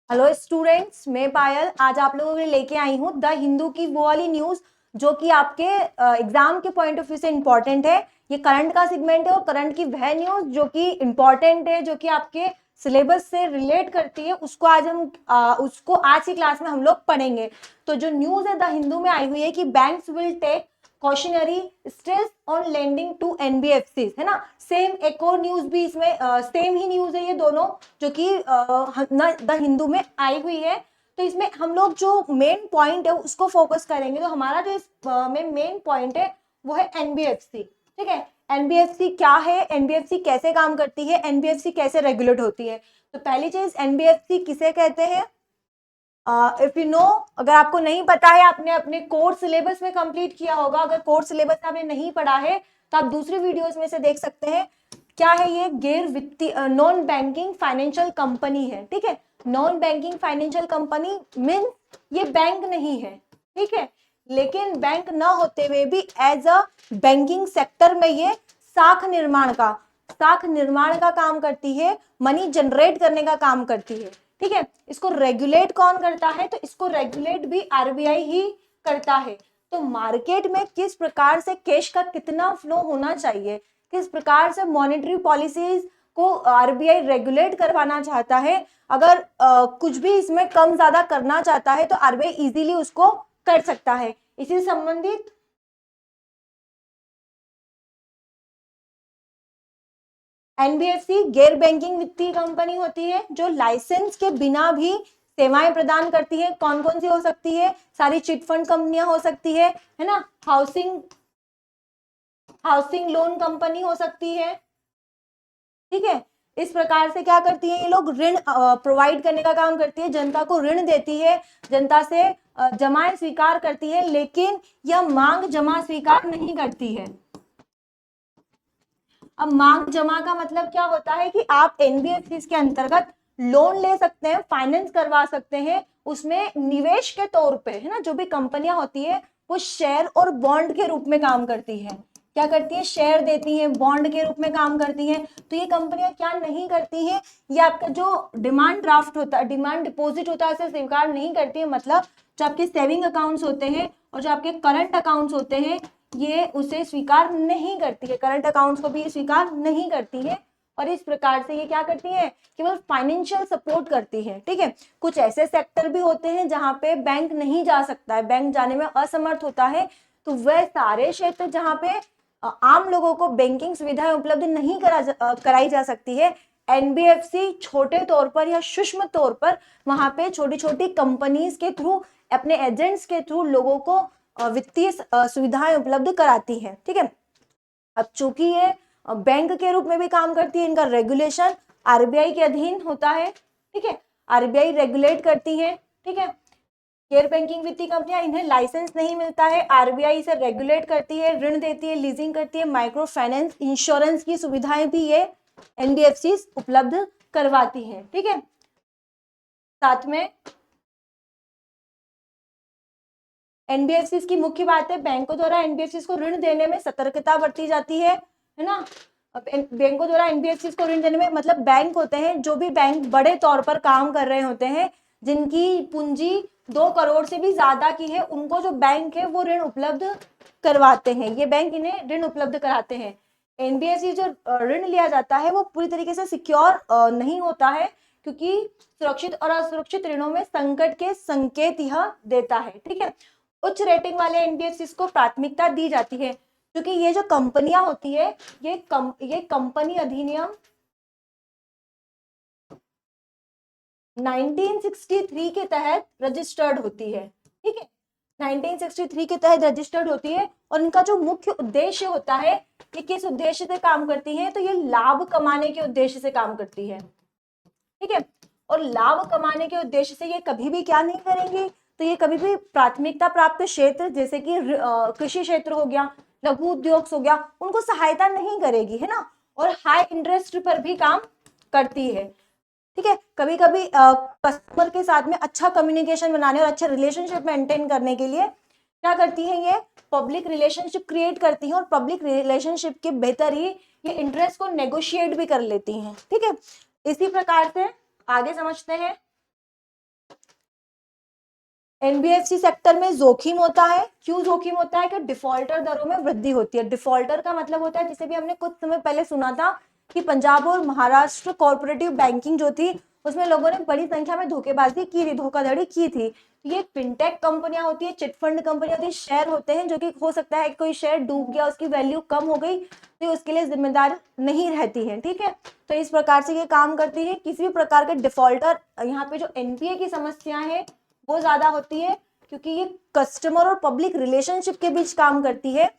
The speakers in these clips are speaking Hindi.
हेलो स्टूडेंट्स, मैं पायल आज आप लोगों के लिए लेके आई हूँ द हिंदू की वो वाली न्यूज जो कि आपके एग्जाम के पॉइंट ऑफ व्यू से इम्पोर्टेंट है। ये करंट का सेगमेंट है और करंट की वह न्यूज जो कि इम्पोर्टेंट है, जो कि आपके सिलेबस से रिलेट करती है, उसको आज हम उसको आज की क्लास में हम लोग पढ़ेंगे। तो जो न्यूज है द हिंदू में आई हुई है कि banks will take cautionary steps on lending to NBFC, है ना। सेम एक और न्यूज भी इसमें सेम ही न्यूज है ये दोनों, जो कि द हिंदू में आई हुई है। तो इसमें हम लोग जो मेन पॉइंट है उसको फोकस करेंगे। तो हमारा जो इस में मेन पॉइंट है वो है एनबीएफसी। ठीक है, एनबीएफसी क्या है, एनबीएफसी कैसे काम करती है, एनबीएफसी कैसे रेगुलेट होती है। तो पहली चीज, एनबीएफसी किसे कहते हैं। इफ यू नो, अगर आपको नहीं पता है, आपने अपने कोर्स सिलेबस में कंप्लीट किया होगा। अगर कोर्स सिलेबस आपने नहीं पढ़ा है तो आप दूसरी वीडियोस में से देख सकते हैं। क्या है ये, गैर वित्तीय नॉन बैंकिंग फाइनेंशियल कंपनी है। ठीक है, non banking financial company mean ये बैंक नहीं है। ठीक है, लेकिन बैंक ना होते हुए भी एज अ बैंकिंग सेक्टर में ये साख निर्माण का काम करती है, मनी जनरेट करने का काम करती है। ठीक है, इसको रेगुलेट कौन करता है, तो इसको रेगुलेट भी आरबीआई ही करता है। तो मार्केट में किस प्रकार से कैश का कितना फ्लो होना चाहिए, किस प्रकार से मॉनेटरी पॉलिसीज को आरबीआई रेगुलेट करवाना चाहता है, अगर कुछ भी इसमें कम ज्यादा करना चाहता है तो आरबीआई इजीली उसको कर सकता है। इसी से संबंधित एनबीएफसी गैर बैंकिंग वित्तीय कंपनी होती है जो लाइसेंस के बिना भी सेवाएं प्रदान करती है। कौन कौन सी हो सकती है, सारी चिट फंड कंपनियां हो सकती है ना, हाउसिंग लोन कंपनी हो सकती है। ठीक है, इस प्रकार से क्या करती है, ये लोग ऋण प्रोवाइड करने का काम करती है, जनता को ऋण देती है, जनता से जमाएं स्वीकार करती है, लेकिन यह मांग जमा स्वीकार नहीं करती है। अब मांग जमा का मतलब क्या होता है कि आप एनबीएफसी के अंतर्गत लोन ले सकते हैं, फाइनेंस करवा सकते हैं, उसमें निवेश के तौर पे, है ना। जो भी कंपनियां होती है वो शेयर और बॉन्ड के रूप में काम करती है। क्या करती है, शेयर देती है, बॉन्ड के रूप में काम करती है। तो ये कंपनियां क्या नहीं करती हैं, ये आपका जो डिमांड ड्राफ्ट होता है, डिमांड डिपॉजिट होता है, उसे स्वीकार नहीं करती है। मतलब जो आपके सेविंग अकाउंट्स होते हैं और जो आपके करंट अकाउंट्स होते हैं, ये उसे स्वीकार नहीं करती है, करंट अकाउंट्स को भी स्वीकार नहीं करती है। और इस प्रकार से ये क्या करती है, केवल फाइनेंशियल सपोर्ट करती है। ठीक है, कुछ ऐसे सेक्टर भी होते हैं जहां पे बैंक नहीं जा सकता है, बैंक जाने में असमर्थ होता है। तो वह सारे क्षेत्र जहां पे आम लोगों को बैंकिंग सुविधाएं उपलब्ध नहीं कराई जा सकती है, एनबीएफसी छोटे तौर पर या सूक्ष्म तौर पर वहां पे छोटी छोटी कंपनीज के थ्रू, अपने एजेंट्स के थ्रू लोगों को वित्तीय सुविधाएं उपलब्ध कराती है। ठीक है, अब चूंकि ये बैंक के रूप में भी काम करती है, इनका रेगुलेशन आरबीआई के अधीन होता है। ठीक है, आरबीआई रेगुलेट करती है। ठीक है, गैर बैंकिंग वित्तीय कंपनियां, इन्हें लाइसेंस नहीं मिलता है, आरबीआई से रेगुलेट करती है, ऋण देती है, लीजिंग करती है, माइक्रो फाइनेंस, इंश्योरेंस की सुविधाएं भी ये एनबीएफसी उपलब्ध करवाती है। ठीक है, साथ में एनबीएफसी की मुख्य बात है, बैंकों द्वारा एनबीएफसी को ऋण देने में सतर्कता बरती जाती है ना। बैंकों द्वारा एनबीएफसी को ऋण देने में, मतलब बैंक होते हैं, जो भी बैंक बड़े तौर पर काम कर रहे होते हैं, जिनकी पूंजी 2 करोड़ से भी ज्यादा की है, उनको जो बैंक है वो ऋण उपलब्ध करवाते हैं। ये बैंक इन्हें ऋण उपलब्ध कराते हैं। एनबीएफसी जो ऋण लिया जाता है वो पूरी तरीके से सिक्योर नहीं होता है, क्योंकि सुरक्षित और असुरक्षित ऋणों में संकट के संकेत यह देता है। ठीक है, उच्च रेटिंग वाले एनबीएफसी को प्राथमिकता दी जाती है, क्योंकि ये जो कंपनियां होती है, ये कंपनी अधिनियम 1963 के तहत रजिस्टर्ड होती है। ठीक है, 1963 के तहत रजिस्टर्ड होती है, और इनका जो मुख्य उद्देश्य होता है, ये किस उद्देश्य से काम करती है, तो ये लाभ कमाने के उद्देश्य से काम करती है। ठीक है, और लाभ कमाने के उद्देश्य से ये कभी भी क्या नहीं करेंगे, तो ये कभी भी प्राथमिकता प्राप्त क्षेत्र जैसे कि कृषि क्षेत्र हो गया, लघु उद्योग हो गया, उनको सहायता नहीं करेगी, है ना। और हाई इंटरेस्ट पर भी काम करती है। ठीक है, कभी कभी कस्टमर के साथ में अच्छा कम्युनिकेशन बनाने और अच्छा रिलेशनशिप मेंटेन करने के लिए क्या करती है, ये पब्लिक रिलेशनशिप क्रिएट करती है, और पब्लिक रिलेशनशिप के बेहतर ही ये इंटरेस्ट को नेगोशिएट भी कर लेती हैं। ठीक है, इसी प्रकार से आगे समझते हैं। एनबीएफसी सेक्टर में जोखिम होता है। क्यों जोखिम होता है? कि डिफॉल्टर दरों में वृद्धि होती है। डिफॉल्टर का मतलब होता है, जिसे भी हमने कुछ समय पहले सुना था कि पंजाब और महाराष्ट्र कोऑपरेटिव बैंकिंग जो थी उसमें लोगों ने बड़ी संख्या में धोखेबाजी की थी, धोखाधड़ी की थी। ये फिनटेक कंपनियां होती है, चिटफंड कंपनियां होती है, शेयर होते हैं जो कि हो सकता है कि कोई शेयर डूब गया, उसकी वैल्यू कम हो गई, तो उसके लिए जिम्मेदार नहीं रहती है। ठीक है, तो इस प्रकार से ये काम करती है। किसी भी प्रकार के डिफॉल्टर, यहाँ पे जो एनपीए की समस्या है वो ज्यादा होती है, क्योंकि ये कस्टमर और पब्लिक रिलेशनशिप के बीच काम करती है,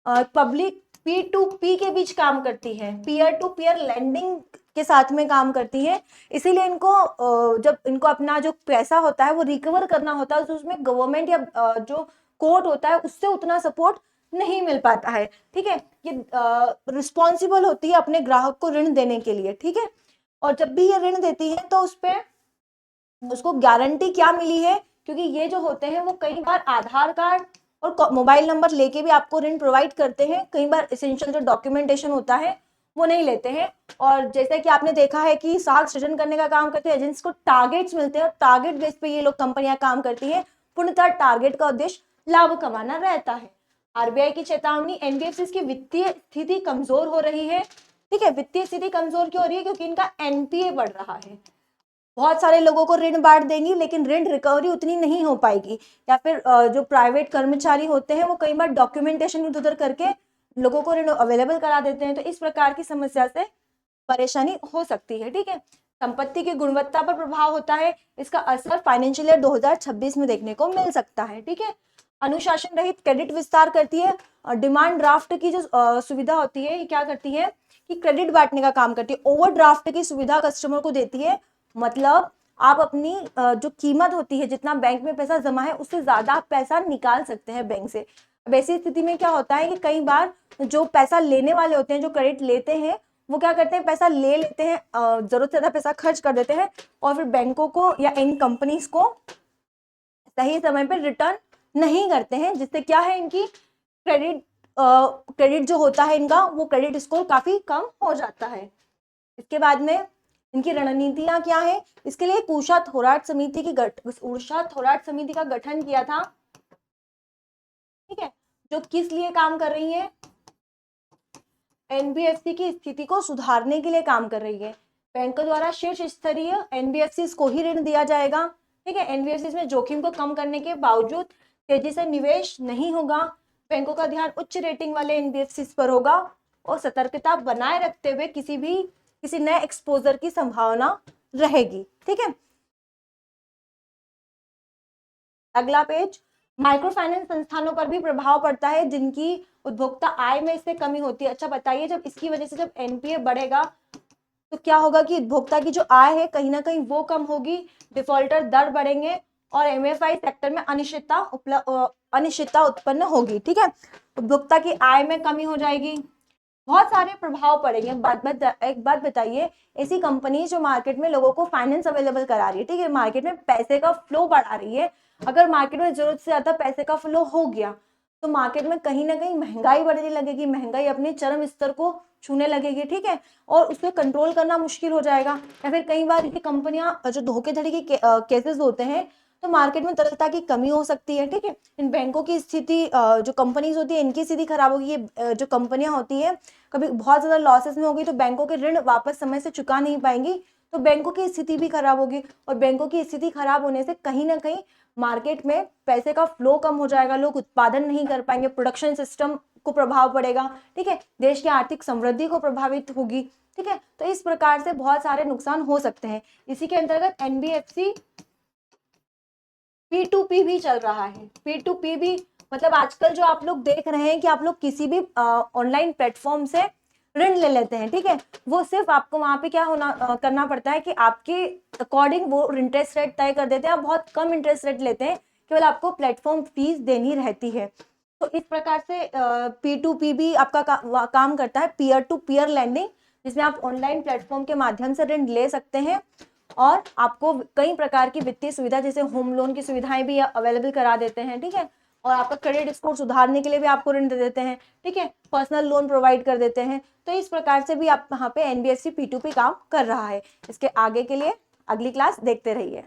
पब्लिक पी टू पी के बीच काम करती है, पीयर टू पीयर लेंडिंग के साथ में काम करती है। इसीलिए इनको जब इनको अपना जो पैसा होता है वो रिकवर करना होता है, तो उसमें गवर्नमेंट या जो कोर्ट होता है उससे उतना सपोर्ट नहीं मिल पाता है। ठीक है, ये रिस्पॉन्सिबल होती है अपने ग्राहक को ऋण देने के लिए। ठीक है, और जब भी ये ऋण देती है तो उस पर उसको गारंटी क्या मिली है, क्योंकि ये जो होते हैं वो कई बार आधार कार्ड और मोबाइल नंबर लेके भी आपको ऋण प्रोवाइड करते हैं। कई बार एसेंशियल जो डॉक्यूमेंटेशन होता है वो नहीं लेते हैं। और जैसे कि आपने देखा है कि साख सृजन करने का काम करते हैं एजेंट्स को, टारगेट्स मिलते हैं और टारगेट बेस पे ये लोग कंपनियां काम करती हैं। पूर्णतः टारगेट का उद्देश्य लाभ कमाना रहता है। आरबीआई की चेतावनी, एनबीएफसी की वित्तीय स्थिति कमजोर हो रही है। ठीक है, वित्तीय स्थिति कमजोर क्यों हो रही है? क्योंकि इनका एनपीए बढ़ रहा है। बहुत सारे लोगों को ऋण बांट देंगी लेकिन ऋण रिकवरी उतनी नहीं हो पाएगी, या फिर जो प्राइवेट कर्मचारी होते हैं वो कई बार डॉक्यूमेंटेशन इधर उधर करके लोगों को ऋण अवेलेबल करा देते हैं। तो इस प्रकार की समस्या से परेशानी हो सकती है। ठीक है, संपत्ति की गुणवत्ता पर प्रभाव होता है। इसका असर फाइनेंशियल ईयर 2026 में देखने को मिल सकता है। ठीक है, अनुशासन रहित क्रेडिट विस्तार करती है। डिमांड ड्राफ्ट की जो सुविधा होती है, ये क्या करती है कि क्रेडिट बांटने का काम करती है। ओवरड्राफ्ट की सुविधा कस्टमर को देती है। मतलब आप अपनी जो कीमत होती है, जितना बैंक में पैसा जमा है उससे ज्यादा आप पैसा निकाल सकते हैं बैंक से। अब ऐसी स्थिति में क्या होता है कि कई बार जो पैसा लेने वाले होते हैं, जो क्रेडिट लेते हैं, वो क्या करते हैं, पैसा ले लेते हैं, जरूरत से ज्यादा पैसा खर्च कर देते हैं और फिर बैंकों को या इन कंपनीज को सही समय पर रिटर्न नहीं करते हैं, जिससे क्या है, इनकी क्रेडिट जो होता है इनका, वो क्रेडिट स्कोर काफी कम हो जाता है। इसके बाद में इनकी रणनीतियां क्या है? इसके लिए उषा थोराट समिति का गठन किया था। ठीक है, जो किस लिए काम कर रही है? एनबीएफसी की स्थिति को सुधारने के लिए काम कर रही है। बैंकों द्वारा शीर्ष स्तरीय एनबीएफसी को ही ऋण दिया जाएगा। ठीक है, एनबीएफसी में जोखिम को कम करने के बावजूद तेजी से निवेश नहीं होगा। बैंकों का ध्यान उच्च रेटिंग वाले एनबीएफसी पर होगा और सतर्कता बनाए रखते हुए किसी नए एक्सपोजर की संभावना रहेगी। ठीक है, अगला पेज, माइक्रो फाइनेंस संस्थानों पर भी प्रभाव पड़ता है जिनकी उपभोक्ता आय में इससे कमी होती है। अच्छा बताइए, जब इसकी वजह से जब एनपीए बढ़ेगा तो क्या होगा कि उपभोक्ता की जो आय है कहीं ना कहीं वो कम होगी, डिफॉल्टर दर बढ़ेंगे और एमएफआई सेक्टर में अनिश्चितता उत्पन्न होगी। ठीक है, उपभोक्ता की आय में कमी हो जाएगी, बहुत सारे प्रभाव पड़ेंगे। एक बात बताइए, ऐसी कंपनी जो मार्केट में लोगों को फाइनेंस अवेलेबल करा रही है, ठीक है, मार्केट में पैसे का फ्लो बढ़ा रही है, अगर मार्केट में जरूरत से ज्यादा पैसे का फ्लो हो गया तो मार्केट में कहीं ना कहीं महंगाई बढ़ने लगेगी, महंगाई अपने चरम स्तर को छूने लगेगी। ठीक है, और उसको कंट्रोल करना मुश्किल हो जाएगा। या फिर कई बार ये कंपनियां जो धोखेधड़ी के केसेस होते हैं तो मार्केट में तरलता की कमी हो सकती है। ठीक है, इन बैंकों की स्थिति, जो कंपनीज होती है इनकी स्थिति खराब होगी। ये जो कंपनियां होती है कभी बहुत ज्यादा लॉसेस में होगी तो बैंकों के ऋण वापस समय से चुका नहीं पाएंगी, तो बैंकों की स्थिति भी खराब होगी। और बैंकों की स्थिति खराब होने से कहीं ना कहीं मार्केट में पैसे का फ्लो कम हो जाएगा, लोग उत्पादन नहीं कर पाएंगे, प्रोडक्शन सिस्टम को प्रभाव पड़ेगा। ठीक है, देश की आर्थिक समृद्धि को प्रभावित होगी। ठीक है, तो इस प्रकार से बहुत सारे नुकसान हो सकते हैं। इसी के अंतर्गत एनबीएफसी P2P भी चल रहा है। P2P भी मतलब आजकल जो आप लोग देख रहे हैं कि आप लोग किसी भी ऑनलाइन प्लेटफॉर्म से ऋण ले लेते हैं। ठीक है, वो सिर्फ आपको वहां पे क्या करना पड़ता है कि आपके अकॉर्डिंग वो इंटरेस्ट रेट तय कर देते हैं। आप बहुत कम इंटरेस्ट रेट लेते हैं, केवल आपको प्लेटफॉर्म फीस देनी रहती है। तो इस प्रकार से P2P भी आपका काम करता है, पीयर टू पीयर लैंडिंग, जिसमें आप ऑनलाइन प्लेटफॉर्म के माध्यम से ऋण ले सकते हैं और आपको कई प्रकार की वित्तीय सुविधा जैसे होम लोन की सुविधाएं भी अवेलेबल करा देते हैं। ठीक है, और आपका क्रेडिट स्कोर सुधारने के लिए भी आपको ऋण दे देते हैं। ठीक है, पर्सनल लोन प्रोवाइड कर देते हैं। तो इस प्रकार से भी आप यहाँ पे एनबीएफसी P2P काम कर रहा है। इसके आगे के लिए अगली क्लास देखते रहिए।